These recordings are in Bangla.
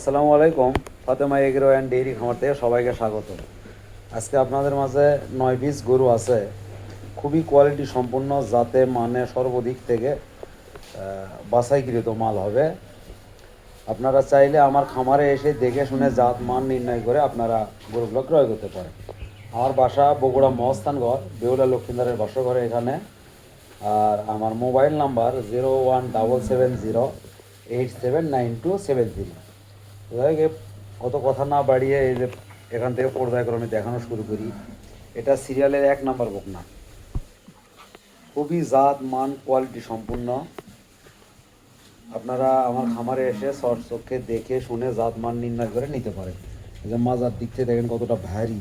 আসসালামু আলাইকুম। ফাতেমা এগ্রো অ্যান্ড ডেইরি খামার থেকে সবাইকে স্বাগত। আজকে আপনাদের মাঝে 9 পিস গরু আছে, খুবই কোয়ালিটি সম্পন্ন, যাতে মানে সর্বদিক থেকে বাছাইকৃত মাল হবে। আপনারা চাইলে আমার খামারে এসে দেখে শুনে জাত মান নির্ণয় করে আপনারা গরুগুলো ক্রয় করতে পারেন। আমার বাসা বগুড়া মহস্থানগড়, বেহুলা লক্ষ্মীন্দারের বাসাঘরে এখানে। আর আমার মোবাইল নাম্বার 01770879273। যাই হোক, অত কথা না বাড়িয়ে এই যে এখান থেকে পর্যায়ক্রমে দেখানো শুরু করি। এটা সিরিয়ালের 1 নাম্বার বকনা, খুবই জাত মান কোয়ালিটি সম্পূর্ণ। আপনারা আমার খামারে এসে চক্ষে দেখে শুনে জাত মান নির্ণয় করে নিতে পারেন। এই যে মাজার দিক থেকে দেখেন কতটা ভারী,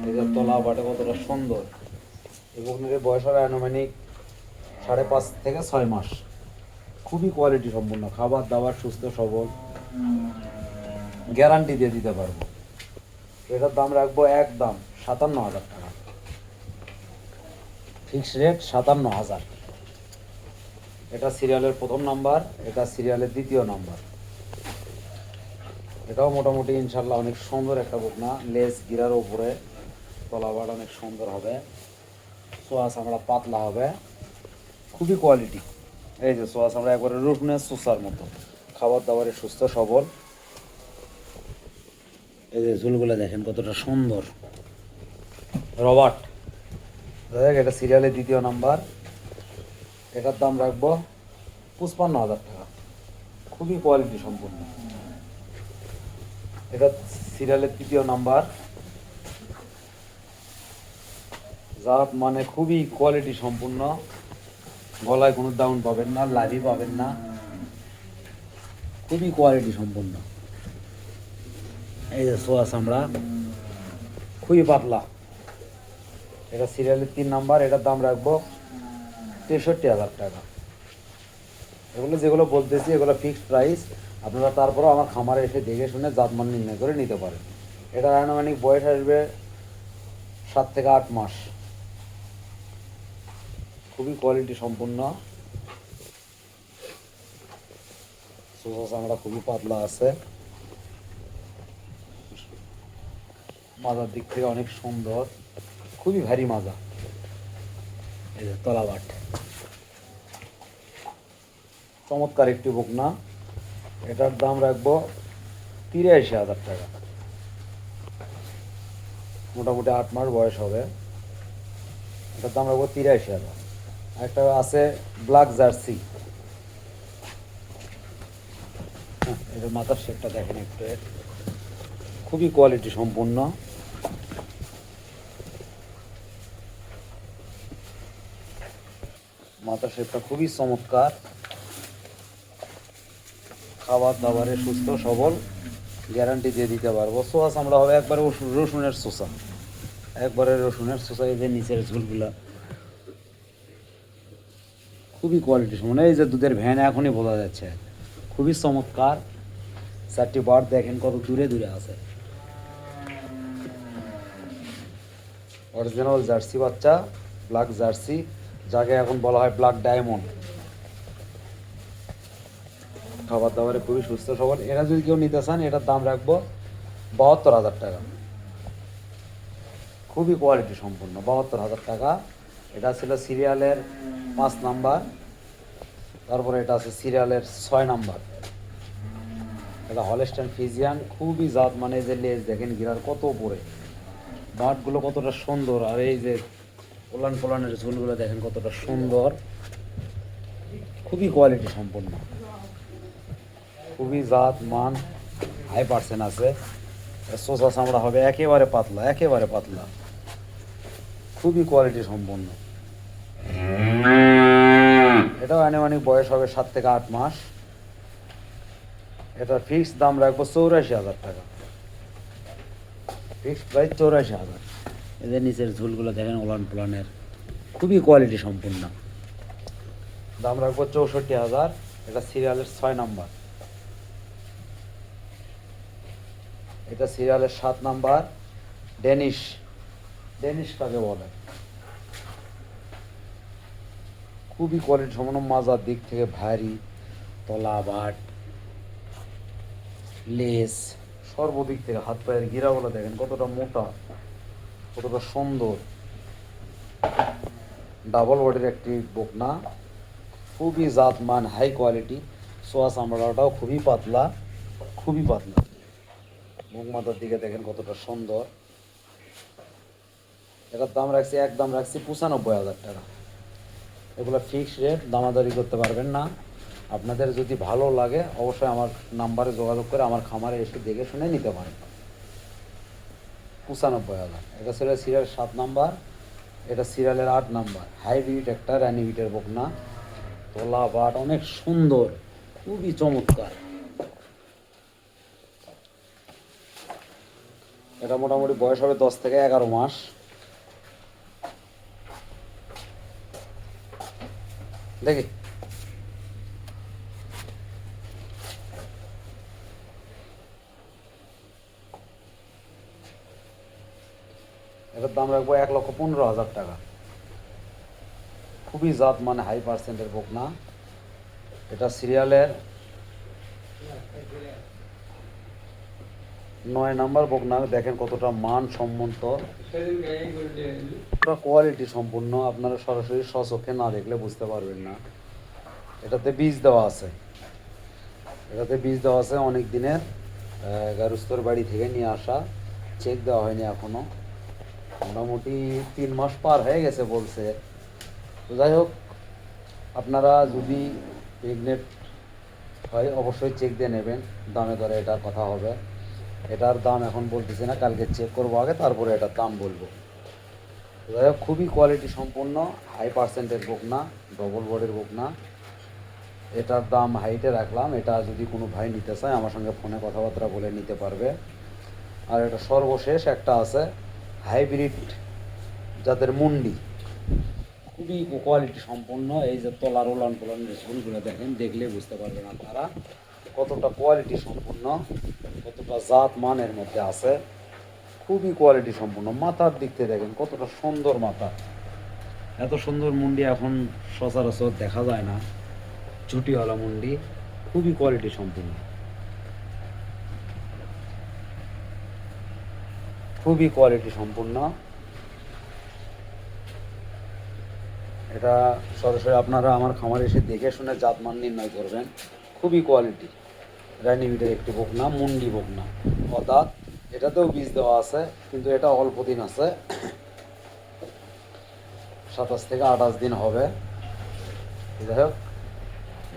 এই যে তলা বাটে কতটা সুন্দর। এই বকনার বয়স হবে আনুমানিক 5.5 থেকে 6 মাস। খুবই কোয়ালিটি সম্পূর্ণ, খাবার দাবার সুস্থ সবল, গ্যারান্টি দিয়ে দিতে পারবো। এটার দাম রাখবো একদম 57,000 টাকা, ফিক্সড রেট 57,000। এটা সিরিয়ালের 1ম নাম্বার, এটা সিরিয়ালের 2য় নাম্বার। এটাও মোটামুটি ইনশাল্লাহ অনেক সুন্দর একটা বকনা, লেজ গিরার উপরে, তলাবাট অনেক সুন্দর হবে, সোয়া চামড়া পাতলা হবে, খুবই কোয়ালিটি। এই যে সোয়া চামড়া একবারে রুটনেস সুসার মতো, খাবার দাবারে সুস্থ সবল। এই যে ঝুলগুলো দেখেন কতটা সুন্দর, রবার্ট। দেখ, এটা সিরিয়ালের 2য় নাম্বার। এটার দাম রাখবো 55,000 টাকা, খুবই কোয়ালিটি সম্পূর্ণ। এটা সিরিয়ালের 3য় নাম্বার, জাত মানে খুবই কোয়ালিটি সম্পূর্ণ, গলায় কোনো ডাউন পাবেন না, লাভি পাবেন না, খুবই কোয়ালিটি সম্পূর্ণ। এই যে সোয়া চামড়া, খুবই পাতলা। এটা সিরিয়ালের 3 নাম্বার। এটার দাম রাখবো 63,000 টাকা। এগুলো যেগুলো বলতেছি এগুলো ফিক্সড প্রাইস, আপনারা তারপরেও আমার খামারে এসে দেখে শুনে জাতমান নির্ণয় করে নিতে পারেন। এটার আনুমানিক বয়স আসবে 7 থেকে 8 মাস। খুবই কোয়ালিটি সম্পূর্ণ, সোজা চামড়া খুবই পাতলা আছে, মাজার দিক থেকে অনেক সুন্দর, খুবই ভারী মাজা। এই যে তলাবাট, চমৎকার একটি বকনা। এটার দাম রাখবো 83,000 টাকা, মোটামুটি 8 মাস বয়স হবে। এটার দাম রাখবো 83,000। একটা আছে ব্ল্যাক জার্সি, এটার মাথার শেপটা দেখেন একটু, খুবই কোয়ালিটি সম্পূর্ণ। মাথার শেপটা খুবই চমৎকার, খাবার দাবারে সুস্থ সবল, গ্যারান্টি দিয়ে দিতে পারবো। সোয়া চামড়া হবে একবারে রসুনের চোষা, একবারে রসুনের চোষা। এই যে নিচের ঝুলগুলা খুবই কোয়ালিটি সম্পন্ন। এই যে দুধের ভ্যান এখনই বোঝা যাচ্ছে, খুবই চমৎকার। 4টি বার দেখেন কত দূরে দূরে আছে, অরিজিনাল জার্সি বাচ্চা, ব্ল্যাক জার্সি, যাকে এখন বলা হয় ব্ল্যাক ডায়মন্ড। খাবার দাবারে খুবই সুস্থ সবল। এরা যদি কেউ নিতে চান, এটার দাম রাখবো 72,000 টাকা, খুবই কোয়ালিটি সম্পূর্ণ, 72,000 টাকা। এটা ছিল সিরিয়ালের 5 নাম্বার। তারপরে এটা আছে সিরিয়ালের 6 নাম্বার। এটা হলস্টাইন ফ্রিজিয়ান, খুবই জাত মানে, যে লেজ দেখেন গিরার কত উপরে, বাটগুলো কতটা সুন্দর, আর এই যে পোলান পোলানের ঝুলগুলো দেখেন কতটা সুন্দর, খুবই কোয়ালিটি সম্পন্ন, খুবই জাত মান হাই পার্সেন্ট আছে। সোজা চামড়া হবে, একেবারে পাতলা, একেবারে পাতলা, খুবই কোয়ালিটি সম্পন্ন। এটাও আনুমানিক বয়স হবে 7 থেকে 8 মাস। এটা ফিক্সড দাম রাখবো 84,000 টাকা, ফিক্সড প্রাইস 84,000। এদের নিচের ঝুলগুলো দেখেন ওলান পোলানের, খুবই কোয়ালিটি সম্পূর্ণ, দাম রাখবো 64,000। এটা সিরিয়ালের 6 নাম্বার। এটা সিরিয়ালের 7 নাম্বার। ডেনিশ, ডেনিশ কাকে বলে, খুবই কোয়ালিটি সম্পন্ন, মাজার দিক থেকে ভারী, তলা বাট, লেস, সর্বদিক থেকে হাত পায়ের গিরাগুলো দেখেন কতটা মোটা, কতটা সুন্দর। ডাবল বডির একটি বকনা, খুবই জাতমান, হাই কোয়ালিটি। সোয়া চামড়াটাও খুবই পাতলা, খুবই পাতলা। মুখ মাথার দিকে দেখেন কতটা সুন্দর। এটার দাম রাখছি, একদম রাখছি 95,000 টাকা। এগুলো ফিক্সড রেট, দামাদারি করতে পারবেন না। আপনাদের যদি ভালো লাগে অবশ্যই আমার নাম্বারে যোগাযোগ করে আমার খামারে এসে দেখে শুনে নিতে পারেন। 95,000। এটা ছিল সিরিয়াল 7 নাম্বার, এটা সিরিয়ালের 8 নাম্বার। হাইব্রিড একটা রানিবিটের বকনা, তোলা বাট অনেক সুন্দর, খুবই চমৎকার। এটা মোটামুটি বয়স হবে 10 থেকে 11 মাস। দেখি এটার দাম রাখবো 1,15,000 টাকা। খুবই জাত মানে হাই পার্সেন্টের বকনা। এটা সিরিয়ালের 9 নাম্বার বকনা। দেখেন কতটা মান সম্মত, কোয়ালিটি সম্পূর্ণ। আপনারা সরাসরি স্বচক্ষে না দেখলে বুঝতে পারবেন না। এটাতে বীজ দেওয়া আছে, অনেক দিনের গারুস্তর বাড়ি থেকে নিয়ে আসা, চেক দেওয়া হয়নি এখনো। মোটামুটি 3 মাস পার হয়ে গেছে বলছে। তো যাই হোক, আপনারা যদি প্রেগনেন্ট হয় অবশ্যই চেক দিয়ে নেবেন। দামে দরে এটার কথা হবে। এটার দাম এখন বলতেছি না, কালকে চেক করবো আগে, তারপরে এটার দাম বলবো। যাই হোক, খুবই কোয়ালিটি সম্পন্ন, হাই পার্সেন্টের বকনা, ডবল বডির বকনা। এটার দাম হাইটে রাখলাম। এটা যদি কোনো ভাই নিতে চায় আমার সঙ্গে ফোনে কথাবার্তা বলে নিতে পারবে। আর এটা সর্বশেষ একটা আছে হাইব্রিড যাদের মুন্ডি, খুবই কোয়ালিটি সম্পন্ন। এই যে তলার ওলান পোলান ঝুলগুলো দেখেন, দেখলে বুঝতে পারবেন আপনারা কতটা কোয়ালিটি সম্পন্ন, কতটা জাত মানের মধ্যে আছে। খুবই কোয়ালিটি সম্পন্ন। মাথার দিক থেকে দেখেন কতটা সুন্দর মাথা। এত সুন্দর মুন্ডি এখন সচরাচর দেখা যায় না, ঝুটিওয়ালা মুন্ডি, খুবই কোয়ালিটি সম্পন্ন, খুবই কোয়ালিটি সম্পন্ন। এটা সরাসরি আপনারা আমার খামারে এসে দেখে শুনে জাতমান নির্ণয় করবেন। খুবই কোয়ালিটি রানিবিটের একটি বকনা, মুন্ডি বকনা, অর্থাৎ এটাতেও বীজ দেওয়া আছে, কিন্তু এটা অল্প দিন আছে, 27 থেকে 28 দিন হবে। যাই হোক,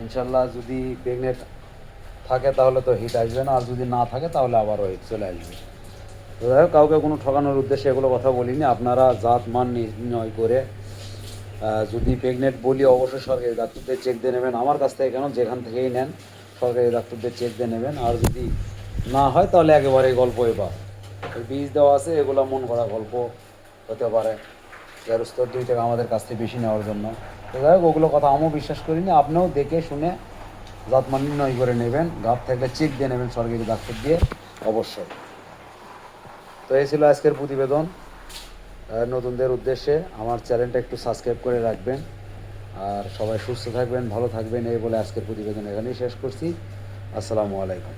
ইনশাল্লাহ যদি প্রেগনেন্ট থাকে তাহলে তো হিট আসবে না, আর যদি না থাকে তাহলে আবারও হিট চলে আসবে। তো যাই হোক, কাউকে কোনো ঠকানোর উদ্দেশ্যে এগুলো কথা বলিনি। আপনারা জাত মান নির্ণয় করে যদি প্রেগনেন্ট বলি অবশ্যই সরকারি ডাক্তারদের চেক দিয়ে নেবেন। আমার কাছ থেকে কেন, যেখান থেকেই নেন সরকারি ডাক্তারদের চেক দিয়ে নেবেন। আর যদি না হয় তাহলে একেবারে গল্পই বা বীজ দেওয়া আছে, এগুলো মন করা গল্প হতে পারে, যার স্তর 2 টাকা আমাদের কাছ থেকে বেশি নেওয়ার জন্য। তো যাই হোক, ওগুলো কথা আমিও বিশ্বাস করিনি। আপনিও দেখে শুনে জাতমান নির্ণয় করে নেবেন, গাপ থাকলে চেক দিয়ে নেবেন সরকারি ডাক্তার দিয়ে অবশ্যই। তো এই ছিল আজকের প্রতিবেদন। নতুনদের উদ্দেশ্যে আমার চ্যানেলটা একটু সাবস্ক্রাইব করে রাখবেন। আর সবাই সুস্থ থাকবেন, ভালো থাকবেন, এই বলে আজকের প্রতিবেদন এখানেই শেষ করছি। আসসালামু আলাইকুম।